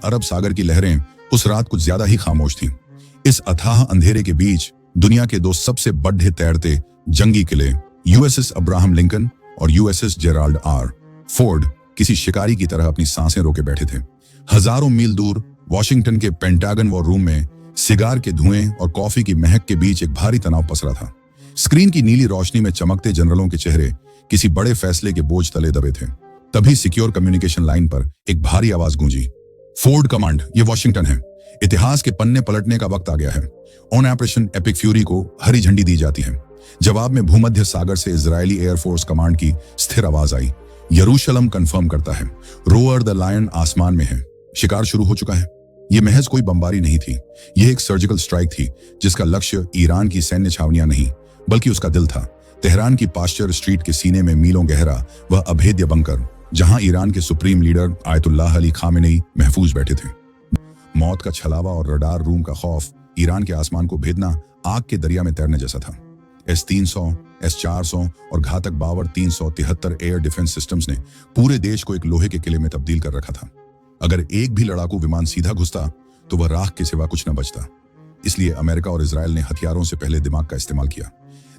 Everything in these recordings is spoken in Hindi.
अरब सागर की लहरें उस रात कुछ ज्यादा ही खामोश थीं। इस अथाह अंधेरे के बीच दुनिया के दो सबसे बड़े तैरते जंगी किले यूएसएस अब्राहम लिंकन और यूएसएस जेराल्ड आर फोर्ड किसी शिकारी की तरह अपनी सांसें रोके बैठे थे। हजारों मील दूर वॉशिंगटन के पेंटागन वॉर रूम में सिगार के धुएं और कॉफी की महक के बीच एक भारी तनाव पसरा था। स्क्रीन की नीली रोशनी में चमकते जनरलों के चेहरे किसी बड़े फैसले के बोझ तले दबे थे। तभी सिक्योर कम्युनिकेशन लाइन पर एक भारी आवाज गूंजी। फोर्ड कमांड, ये वॉशिंगटन है। इतिहास के पन्ने पलटने का वक्त आ गया है। ऑन ऑपरेशन एपिक फ्यूरी को हरी झंडी दी जाती है। जवाब में भूमध्य सागर से इजरायली एयरफोर्स कमांड की स्थिर आवाज आई। यरूशलम कंफर्म करता है, रोअर द लायन आसमान में है। शिकार शुरू हो चुका है। यह महज कोई बमबारी नहीं थी, यह एक सर्जिकल स्ट्राइक थी जिसका लक्ष्य ईरान की सैन्य छावनियां नहीं बल्कि उसका दिल था। तेहरान की पास्चर स्ट्रीट के सीने में मीलों गहरा वह अभेद्य बंकर जहां ईरान के supreme leader Ayatollah Ali Khamenei महफूज बैठे थे। मौत का छलावा और रडार रूम का खौफ ईरान के आसमान को भेदना आग के दरिया में तैरने जैसा था। S-300, S-400 और घातक बावर 373 एयर डिफेंस सिस्टम्स ने पूरे देश को एक लोहे के किले में तब्दील कर रखा था। अगर एक भी लड़ाकू विमान सीधा घुसता तो वह राख के सिवा कुछ न बचता। इसलिए अमेरिका और इजराइल ने हथियारों से पहले दिमाग का इस्तेमाल किया।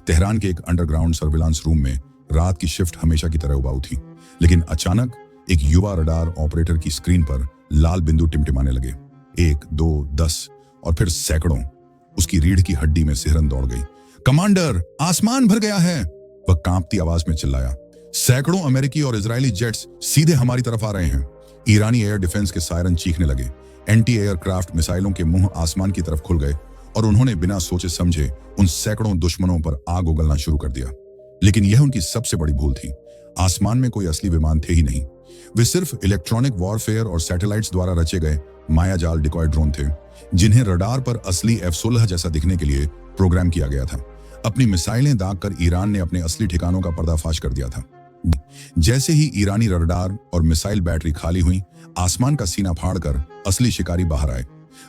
तेहरान के एक अंडरग्राउंड सर्विलांस रूम में रात की शिफ्ट हमेशा की तरह उबाऊ थी, लेकिन अचानक एक युवा रडार ऑपरेटर की स्क्रीन पर लाल बिंदु टिमटिमाने लगे। 1, 2, 10 और फिर सैकड़ों। उसकी रीढ़ की हड्डी में सिहरन दौड़ गई। कमांडर, आसमान भर गया है, वह कांपती आवाज में चिल्लाया। सैकड़ों अमेरिकी और इजरायली जेट्स सीधे हमारी तरफ आ रहे हैं। ईरानी एयर डिफेंस के सायरन चीखने लगे। एंटी एयरक्राफ्ट मिसाइलों के मुंह आसमान की तरफ खुल गए और उन्होंने बिना सोचे समझे उन सैकड़ों दुश्मनों पर आग उगलना शुरू कर दिया। लेकिन यह उनकी सबसे बड़ी भूल थी। आसमान में कोई असली विमान थे ही नहीं। वे सिर्फ इलेक्ट्रॉनिक वॉरफेयर और सैटेलाइट्स द्वारा रचे गए मायाजाल डिकॉय ड्रोन थे, जिन्हें रडार पर असली F-16 जैसा दिखने के लिए प्रोग्राम किया गया था। अपनी मिसाइलें दागकर ईरान ने अपने असली ठिकानों का पर्दाफाश कर दिया था। जैसे ही ईरानी रडार और मिसाइल बैटरी खाली हुई, आसमान का सीना फाड़कर असली शिकारी बाहर आए।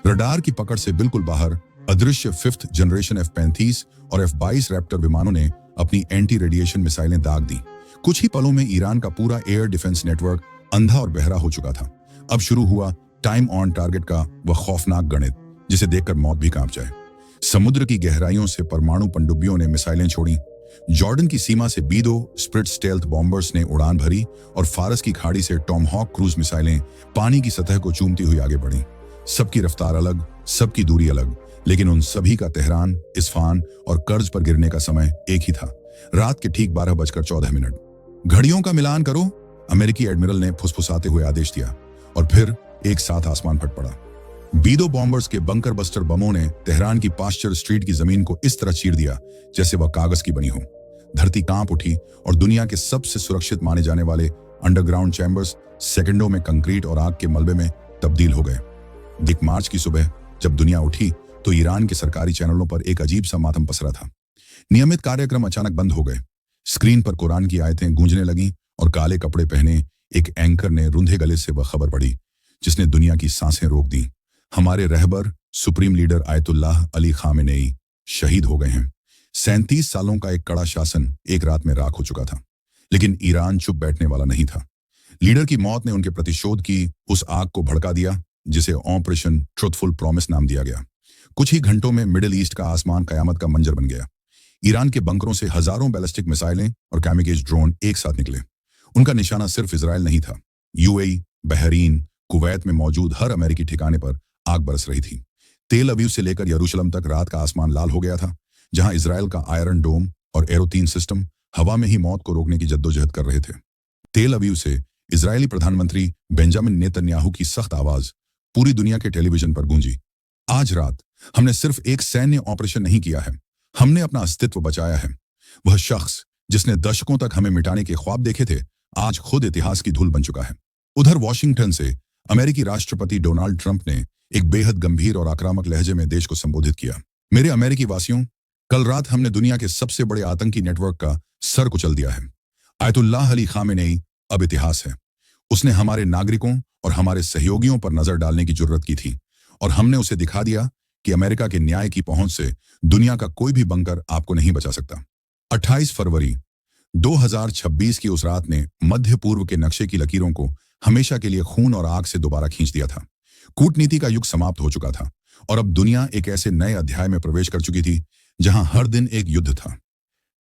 रडार की पकड़ से बिल्कुल बाहर अदृश्य 5th जनरेशन F-35 और F-22 रैप्टर विमानों ने अपनी एंटी रेडिएशन मिसाइलें दाग दी। कुछ ही पलों में ईरान का पूरा एयर डिफेंस नेटवर्क अंधा और बहरा हो चुका था। अब शुरू हुआ टाइम ऑन टारगेट का वह खौफनाक गणित, जिसे देखकर मौत भी कांप जाए। समुद्र की गहराइयों से परमाणु पनडुब्बियों ने मिसाइलें छोड़ी। जॉर्डन की सीमा से B-2 स्प्रिट स्टेल्थ बॉम्बर्स ने उड़ान भरी और फारस की खाड़ी से टॉमहॉक क्रूज मिसाइलें पानी की सतह को चूमती हुई आगे बढ़ी। सबकी रफ्तार अलग, सबकी दूरी अलग, लेकिन उन सभी का तेहरान, इस्फान और कर्ज पर गिरने का समय एक ही था। रात के ठीक 12:14। घड़ियों का मिलान करो, अमेरिकी एडमिरल ने फुसफुसाते हुए आदेश दिया और फिर एक साथ आसमान फट पड़ा। B-2 बॉम्बर्स के बंकर बस्टर बमों ने तेहरान की पास्चर स्ट्रीट की जमीन को इस तरह चीर दिया जैसे वह कागज की बनी हो। धरती कांप उठी और दुनिया के सबसे सुरक्षित माने जाने वाले अंडरग्राउंड चैम्बर्स सेकंडों में कंक्रीट और आग के मलबे में तब्दील हो गए। दिक मार्च की सुबह जब दुनिया उठी तो ईरान के सरकारी चैनलों पर एक अजीब सा मातम पसरा था। नियमित कार्यक्रम अचानक बंद हो गए। स्क्रीन पर कुरान की आयतें गूंजने लगीं और काले कपड़े पहने एक एंकर ने रूंधे गले से वह खबर पढ़ी जिसने दुनिया की सांसें रोक दी। हमारे रहबर supreme leader Ayatollah Ali Khamenei शहीद हो गए हैं। 37 सालों का एक कड़ा शासन एक रात में राख हो चुका था, लेकिन ईरान चुप बैठने वाला नहीं था। लीडर की मौत ने उनके प्रतिशोध की उस आग को भड़का दिया जिसे ऑपरेशन ट्रुथफुल प्रॉमिस नाम दिया गया। कुछ ही घंटों में मिडिल ईस्ट का आसमान कयामत का मंजर बन गया। ईरान के बंकरों से हजारों बैलिस्टिक मिसाइलें और कैमिकेज ड्रोन एक साथ निकले। उनका निशाना सिर्फ इजराइल नहीं था। यूएई, बहरीन, कुवैत में मौजूद हर अमेरिकी ठिकाने पर आग बरस रही थी। तेल अवीव से लेकर यरूशलम तक रात का आसमान लाल हो गया था, जहां इजराइल का आयरन डोम और एरो 3 सिस्टम हवा में ही मौत को रोकने की जद्दोजहद कर रहे थे। तेल अवीव से इजरायली प्रधानमंत्री बेंजामिन नेतन्याहू की सख्त आवाज पूरी दुनिया के टेलीविजन पर गूंजी। आज रात हमने सिर्फ एक सैन्य ऑपरेशन नहीं किया है, हमने अपना अस्तित्व बचाया है। वह शख्स जिसने दशकों तक हमें मिटाने के ख्वाब देखे थे, आज खुद इतिहास की धूल बन चुका है। उधर वॉशिंगटन से अमेरिकी राष्ट्रपति डोनाल्ड ट्रंप ने एक बेहद गंभीर और आक्रामक लहजे में देश को संबोधित किया। मेरे अमेरिकी वासियों, कल रात हमने दुनिया के सबसे बड़े आतंकी नेटवर्क का सर कुचल दिया है। आयतुल्लाह अली खामेनेई अब इतिहास है। उसने हमारे नागरिकों और हमारे सहयोगियों पर नजर डालने की जुर्रत की थी और हमने उसे दिखा दिया कि अमेरिका के न्याय की पहुंच से दुनिया का कोई भी बंकर आपको नहीं बचा सकता। 28 फरवरी 2026 की उस रात ने मध्य पूर्व के नक्शे की लकीरों को हमेशा के लिए खून और आग से दोबारा खींच दिया था। कूटनीति का युग समाप्त हो चुका था और अब दुनिया एक ऐसे नए अध्याय में प्रवेश कर चुकी थी जहां हर दिन एक युद्ध था।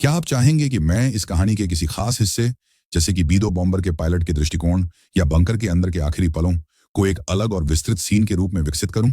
क्या आप चाहेंगे कि मैं इस कहानी के किसी खास हिस्से, जैसे कि बी-2 बॉम्बर के पायलट के दृष्टिकोण या बंकर के अंदर के आखिरी पलों, को एक अलग और विस्तृत सीन के रूप में विकसित करूं?